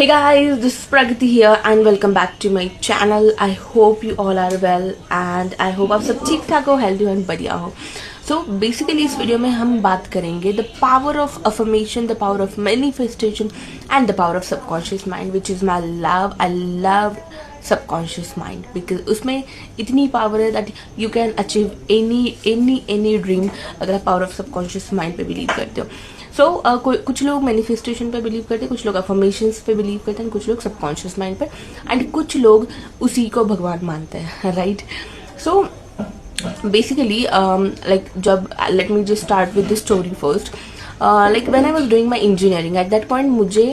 Hey guys, this is Pragati here and welcome back to my channel. I hope you all are well and I hope आप सब ठीक ठाक हो, healthy हो and बढ़िया हो. So basically इस वीडियो में हम बात करेंगे the power of affirmation, the power of manifestation and the power of subconscious mind, which is my love. I love subconscious mind because उसमें इतनी पावर है that you can achieve any dream अगर आप power of subconscious mind पे believe करते हो. सो कुछ लोग मैनिफेस्टेशन पे बिलीव करते हैं, कुछ लोग अफर्मेशंस पे बिलीव करते हैं, कुछ लोग सबकॉन्शियस माइंड पे एंड कुछ लोग उसी को भगवान मानते हैं, राइट. सो बेसिकली लाइक जब let me just start with the story first. Like when I was doing my engineering at that point मुझे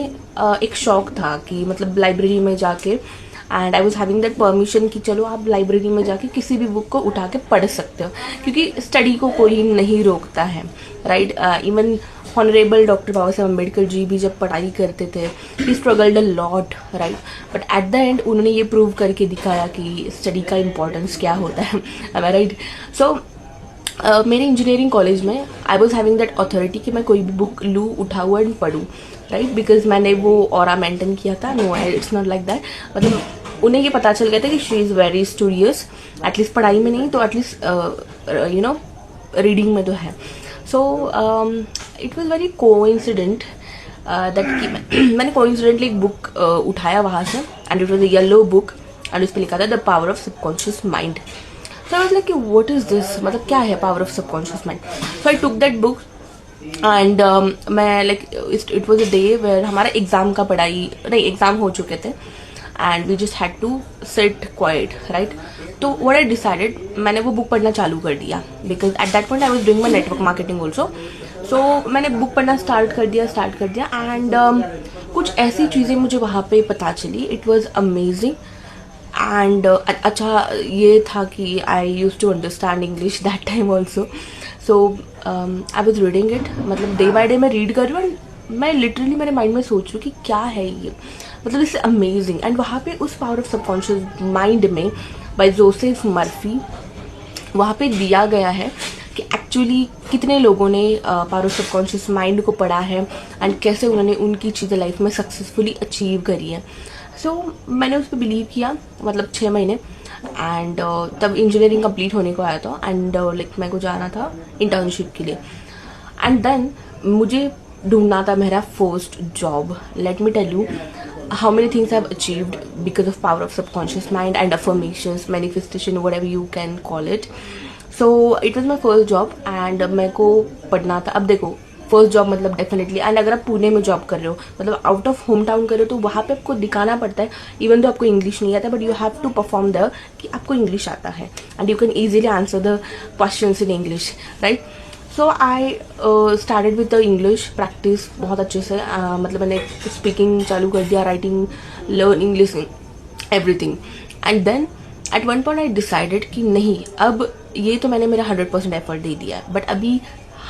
एक शौक था कि मतलब लाइब्रेरी में जाके and I was having that permission कि चलो आप लाइब्रेरी में जाके किसी भी बुक को उठा के पढ़ सकते हो क्योंकि स्टडी को कोई नहीं रोकता है, right. Even honourable doctor Baba Saheb Ambedkar ji भी जब पढ़ाई करते थे ही struggled a lot, right. But at the end उन्होंने ये प्रूव करके दिखाया कि स्टडी का इम्पोर्टेंस क्या होता है, राइट. सो मेरे इंजीनियरिंग कॉलेज में I was having that authority कि मैं कोई भी बुक लूँ, उठाऊँ एंड पढ़ूँ, राइट. बिकॉज मैंने वो ऑरा मेंटेन किया था. No, it's not like that. मतलब उन्हें ये पता चल गया था कि she is very studious, at least पढ़ाई में नहीं तो एटलीस्ट यू नो रीडिंग में तो है. So it was very coincident that कि मैंने कोइंसिडेंटली एक बुक उठाया वहाँ से and it was a yellow book एंड उस पर लिखा था the power of subconscious mind. So I was like what is this, मतलब क्या है power of subconscious mind. So I took that book and मैं like it was a day where हमारा एग्जाम का पढ़ाई नहीं, एग्जाम हो चुके थे and we just had to sit quite, right. तो व्हाट आई डिसाइडेड, मैंने वो बुक पढ़ना चालू कर दिया because at that point I was doing my network marketing also. So मैंने बुक पढ़ना स्टार्ट कर दिया एंड कुछ ऐसी चीज़ें मुझे वहाँ पे पता चली. इट वॉज अमेजिंग एंड अच्छा ये था कि I use to understand English that time also. So I was reading it, मतलब डे बाई डे मैं रीड कर रही हूँ. मैं लिटरली मेरे माइंड में सोच रही हूँ कि क्या है ये, मतलब इट्स अमेजिंग. एंड वहाँ पे उस पावर ऑफ सबकॉन्शियस माइंड में बाय जोसेफ मर्फी वहाँ पे दिया गया है कि एक्चुअली कितने लोगों ने पावर ऑफ सबकॉन्शियस माइंड को पढ़ा है एंड कैसे उन्होंने उनकी चीज़ें लाइफ में सक्सेसफुली अचीव करी है. सो मैंने उस पर बिलीव किया मतलब 6 महीने एंड तब इंजीनियरिंग कंप्लीट होने को आया था एंड लाइक मेरे को जाना था इंटर्नशिप के लिए एंड देन मुझे ढूंढना था मेरा first job. Let me tell you how many things I've achieved because of power of subconscious mind and affirmations, manifestation, whatever you can call it. So it was my first job and मेरे को पढ़ना था. अब देखो first job मतलब definitely, and अगर आप पुणे में जॉब कर रहे हो मतलब आउट ऑफ होम टाउन कर रहे हो तो वहाँ पे आपको दिखाना पड़ता है इवन तो आपको इंग्लिश नहीं आता but you have to perform the कि आपको इंग्लिश आता है and you can easily answer the questions in English, right. So I started with the English practice बहुत अच्छे से. मतलब मैंने स्पीकिंग चालू कर दिया, writing, learn English, everything. And then at one point I decided कि नहीं, अब ये तो मैंने मेरा 100% एफर्ट दे दिया है बट अभी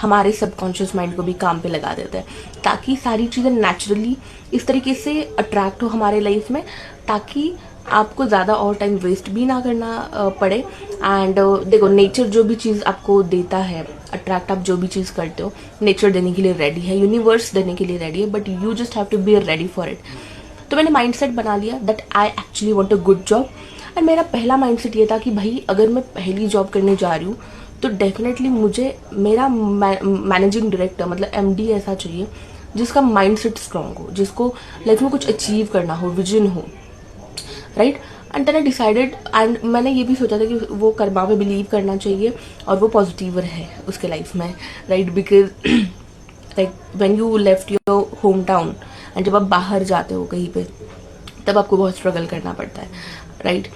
हमारे सबकॉन्शियस माइंड को भी काम पे लगा देते हैं ताकि सारी चीज़ें नेचुरली इस तरीके से अट्रैक्ट हो हमारे लाइफ में ताकि आपको ज़्यादा और टाइम वेस्ट भी ना करना पड़े. एंड देखो नेचर जो भी चीज़ आपको देता है, अट्रैक्ट आप जो भी चीज़ करते हो नेचर देने के लिए रेडी है, यूनिवर्स देने के लिए रेडी है, but you just have to be ready for it. तो मैंने माइंडसेट बना लिया that I actually want a good job. And मेरा पहला माइंडसेट ये था कि भाई अगर मैं पहली जॉब करने जा रही हूँ तो डेफिनेटली मुझे मेरा मैनेजिंग डायरेक्टर मतलब MD ऐसा चाहिए जिसका माइंडसेट स्ट्रांग हो, जिसको लाइफ में कुछ अचीव करना हो, विजन हो, right. And then I decided and मैंने ये भी सोचा था कि वो कर्मा पे बिलीव करना चाहिए और वो पॉजिटिव है उसके लाइफ में, right. Because like when you left your home town and जब आप बाहर जाते हो कहीं पे तब आपको बहुत स्ट्रगल करना पड़ता है, right.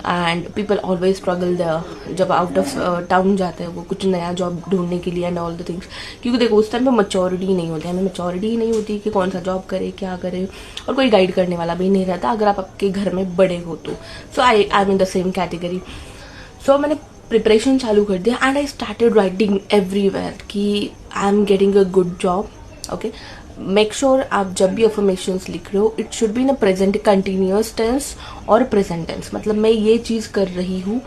And people always struggle there जब आउट ऑफ टाउन जाते हैं वो कुछ नया जॉब ढूंढने के लिए एंड ऑल द थिंग्स, क्योंकि देखो उस टाइम पे मैच्योरिटी नहीं होती, हमें मैच्योरिटी ही नहीं होती कि कौन सा जॉब करे क्या करे और कोई गाइड करने वाला भी नहीं रहता अगर आप आपके घर में बड़े हो तो. So I am in the same category. So मैंने प्रिपरेशन चालू कर दिया and I started writing everywhere कि I am getting a good job. Okay, make sure आप जब भी अफर्मेशंस लिख रहे हो it should be in a present continuous tense और प्रेजेंट टेंस, मतलब मैं ये चीज़ कर रही हूँ,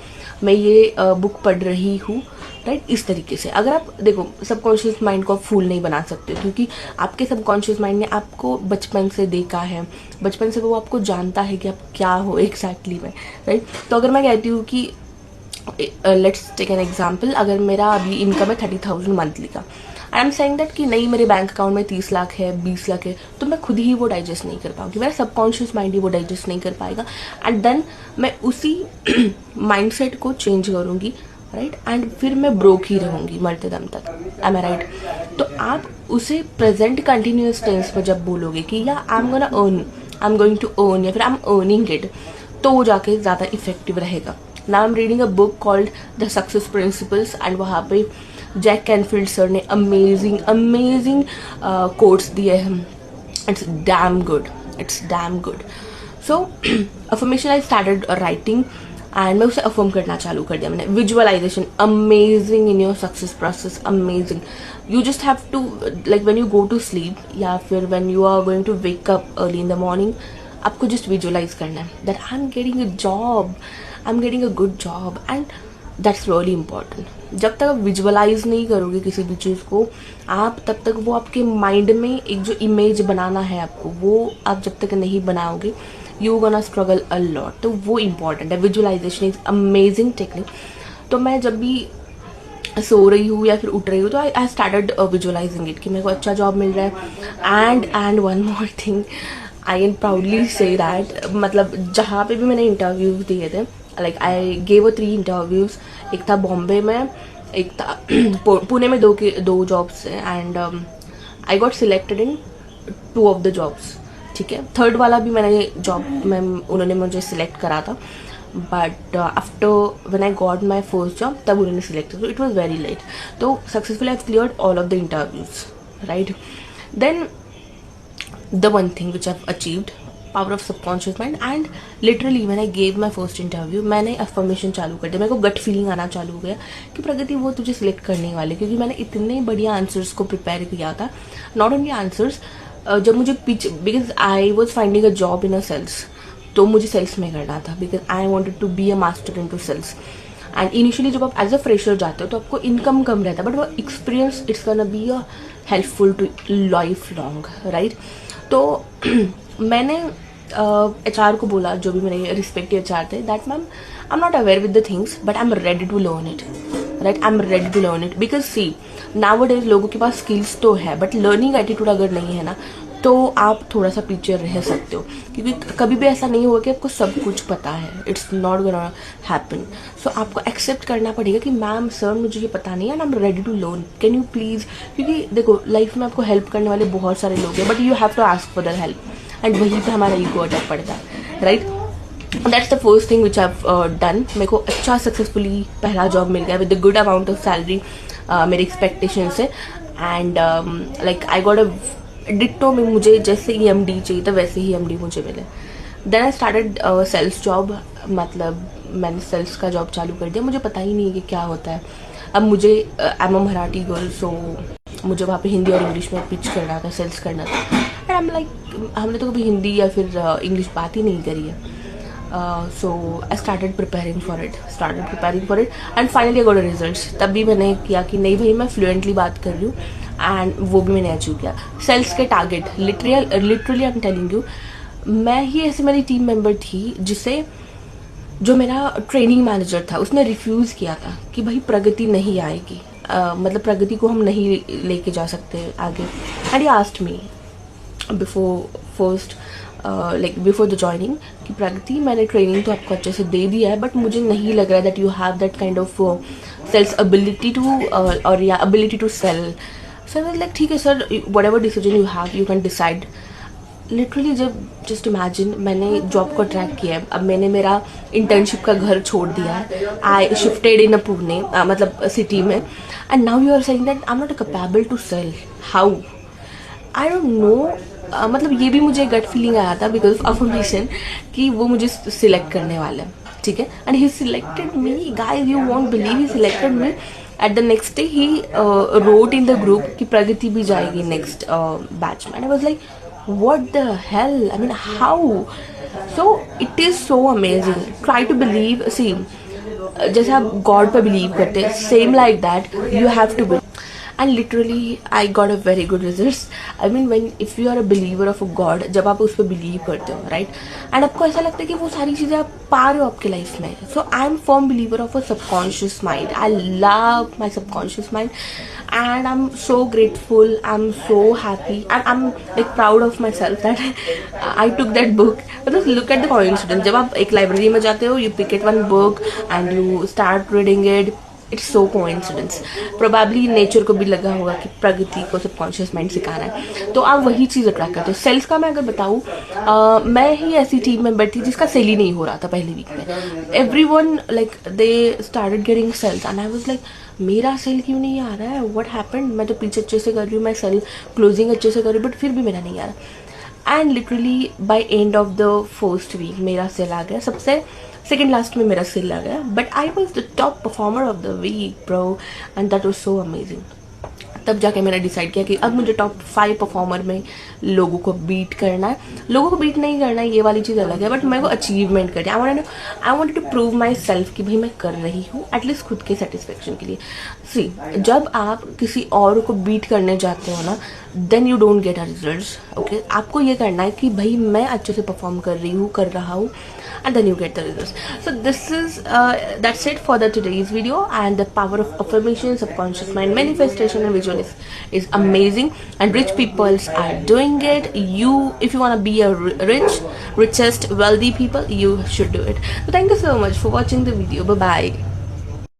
मैं ये बुक पढ़ रही हूँ, राइट, इस तरीके से। अगर आप देखो सबकॉन्शियस माइंड को आप फूल नहीं बना सकते क्योंकि आपके सबकॉन्शियस माइंड ने आपको बचपन से देखा है, बचपन से वो आपको जानता है कि आप क्या हो एग्जैक्टली में, राइट। तो अगर मैं कहती हूँ कि लेट्स टेक एन एग्जाम्पल, अगर मेरा अभी इनकम है 30,000 मंथली का, आई एम सेइंग दैट कि नहीं मेरे बैंक अकाउंट में 30 लाख है, 20 लाख है, तो मैं खुद ही वो डाइजेस्ट नहीं कर पाऊंगी, मेरा सबकॉन्शियस माइंड ही वो डाइजेस्ट नहीं कर पाएगा। एंड देन मैं उसी माइंडसेट को चेंज करूंगी, राइट, एंड फिर मैं ब्रोक ही रहूंगी मरते दम तक, एम आई राइट। तो आप उसे प्रेजेंट कंटिन्यूअस टेंस में जब बोलोगे कि या I am gonna earn, I am going to earn, या फिर आई एम अर्निंग इट, तो वो जाके ज़्यादा इफेक्टिव रहेगा। Now I am reading a book called the success principles and वहाँ पे जैक कैनफील्ड सर ने अमेजिंग कोट्स दिए हैं। It's damn good, it's damn good. So affirmation I started writing and मैं उसे अफर्म करना चालू कर दिया मैंने। Visualization amazing in your success process, amazing. You just have to like when you go to sleep या फिर when you are going to wake up early in the morning, आपको जस्ट विजुअलाइज करना है that I am getting a job, I am getting a good job, and that's really important. जब तक आप visualise नहीं करोगे किसी भी चीज़ को, आप तब तक वो आपके माइंड में एक जो इमेज बनाना है आपको, वो आप जब तक नहीं बनाओगे you gonna struggle a lot. तो वो इंपॉर्टेंट है, विजुअलाइजेशन इज अमेजिंग टेक्निक। तो मैं जब भी सो रही हूँ या फिर उठ रही हूँ तो आई स्टार्टेड विजुअलाइजिंग इट कि मेरे को अच्छा जॉब मिल रहा है। And one more thing I can proudly say that, मतलब जहाँ पे भी मैंने इंटरव्यूज दिए थे, लाइक आई गेव 3 इंटरव्यूज, एक था बॉम्बे में, एक था पुणे में, दो jobs and I got selected in 2 of the jobs, ठीक है। थर्ड वाला भी मैंने जॉब में उन्होंने मुझे सिलेक्ट करा था, but after when I got my first job तब उन्होंने select, so it was very late. तो successfully I have cleared all of the interviews, right. Then the one thing which I've achieved, power of subconscious mind, and literally when I gave my first interview मैंने affirmation चालू कर दिया। मेरे को gut feeling आना चालू हो गया कि प्रगति वो तुझे सिलेक्ट करने वाले, क्योंकि मैंने इतने बढ़िया आंसर्स को प्रिपेयर किया था। नॉट ओनली आंसर्स, जब मुझे pitch, because I was finding a job in a sales, तो मुझे सेल्स में करना था because I wanted to be a master in to sales. And initially जब आप एज अ फ्रेशर जाते हो तो आपको इनकम कम रहता है, बट वो experience it's gonna be a helpful to life long, right. तो मैंने HR को बोला, जो भी मेरे रिस्पेक्टिव HR थे, that ma'am I am not aware with the things but I am ready to learn it, right, I am ready to learn it. Because see nowadays लोगों के पास स्किल्स तो है बट लर्निंग एटीट्यूड अगर नहीं है ना, तो आप थोड़ा सा पीछे रह सकते हो, क्योंकि कभी भी ऐसा नहीं होगा कि आपको सब कुछ पता है, इट्स नॉट गोना हैपन। सो आपको एक्सेप्ट करना पड़ेगा कि मैम सर मुझे ये पता नहीं है and I am ready to learn, can you please. क्योंकि देखो लाइफ में आपको हेल्प करने वाले बहुत सारे लोग हैं, but you have to ask for the help, and वहीं पे हमारा ईगो अटैक पड़ता है, right. That's the first thing which I have done. मेरे को अच्छा सक्सेसफुली पहला जॉब मिल गया with the good amount of salary मेरे एक्सपेक्टेशन से, and like I got a ditto में, मुझे जैसे EMD चाहिए था वैसे ही EMD मुझे मिले। Then I started sales job, मतलब मैंने सेल्स का जॉब चालू कर दिया। मुझे पता ही नहीं है कि क्या होता है। अब मुझे I am a Marathi girl, so मुझे वहाँ पे हिंदी और इंग्लिश में पिच करना था, सेल्स करना था, एंड आई एम लाइक हमने तो कभी हिंदी या फिर इंग्लिश बात ही नहीं करी है। So I started preparing for it and finally I got a result. तब भी मैंने किया कि नहीं भाई मैं फ्लुएंटली बात कर रही हूँ, एंड वो भी मैंने अचीव किया। सेल्स के target literally I am telling you, मैं ही ऐसे मेरी टीम मेंबर थी जिसे, जो मेरा ट्रेनिंग मैनेजर था उसने रिफ्यूज़ किया था कि भाई प्रगति नहीं आएगी, मतलब प्रगति को हम नहीं लेके जा सकते आगे। And he asked me before the joining कि प्रगति मैंने ट्रेनिंग तो आपको अच्छे से दे दिया है बट मुझे नहीं लग रहा है that you have that kind of sales ability to और या ability to sell. So I was like ठीक है sir, whatever decision you have you can decide. Literally जब जस्ट इमेजिन मैंने जॉब को ट्रैक किया है, अब मैंने मेरा इंटर्नशिप का घर छोड़ दिया है, आई शिफ्टेड इन अ पुणे मतलब सिटी में, and now you are saying that I am not capable to sell, how, I don't know. मतलब ये भी मुझे गट फीलिंग आया था बिकॉज ऑफ अफर्मेशन कि वो मुझे सिलेक्ट करने वाला है, ठीक है। And he selected me guys, you won't believe, he selected me at the next day he wrote in the group कि प्रगति भी जाएगी नेक्स्ट बैच में. And I was like what the hell, I mean how? So it is so amazing. Try to believe, see, जैसे आप God पे believe करते हैं, same like that you have to be. And literally I got a very good result. I mean when if you are a believer of a God, जब आप उस पर believe करते हो राइट, एंड आपको ऐसा लगता है कि वो सारी चीज़ें आप पा रहे हो आपके लाइफ में. So I am firm believer of a subconscious mind. I love my subconscious mind and I'm so grateful, I'm so happy, and I'm like proud of myself that I took that book. Because look at the coincidence, जब आप एक library में जाते हो, you pick it one book and you start reading it. It's so coincidence. Probably nature को भी लगा होगा कि प्रगति को सबकॉन्शियस माइंड सिखाना है, तो आप वही चीज़ अट्रैक्ट करते हो. सेल्स का मैं अगर बताऊँ, मैं ही ऐसी टीम मेंबर थी जिसका सेल ही नहीं हो रहा था पहले वीक में. Everyone like they started getting sales and I was like मेरा सेल क्यों नहीं आ रहा है, व्हाट हैपेंड. मैं तो पीछे अच्छे से कर रही हूँ, मैं सेल क्लोजिंग अच्छे से कर रही हूँ, बट फिर भी मेरा नहीं आ रहा. And literally by end of the first week मेरा सेल आ गया. सबसे सेकेंड लास्ट में मेरा सेल आ गया, but I was the top performer of the week bro, and that was so amazing. तब जाके मैंने डिसाइड किया कि अब मुझे टॉप 5 परफॉर्मर में लोगों को बीट करना है. लोगों को बीट नहीं करना है, ये वाली चीज़ अलग है, बट मेरे को अचीवमेंट करनी है. I wanted to prove myself कि भाई मैं कर रही हूँ, एटलीस्ट खुद के सेटिस्फेक्शन के लिए. सी, जब आप किसी और को बीट करने जाते हो ना, then you don't get a result. Okay, आपको ये करना है कि भाई मैं अच्छे से परफॉर्म कर रही हूँ, कर रहा हूँ, and then you get the results. So this is that's it for the today's video. And the power of affirmation, subconscious mind, manifestation and visual is amazing, and rich people are doing it. You, if you want to be a richest wealthy people, you should do it. So thank you so much for watching the video. Bye bye.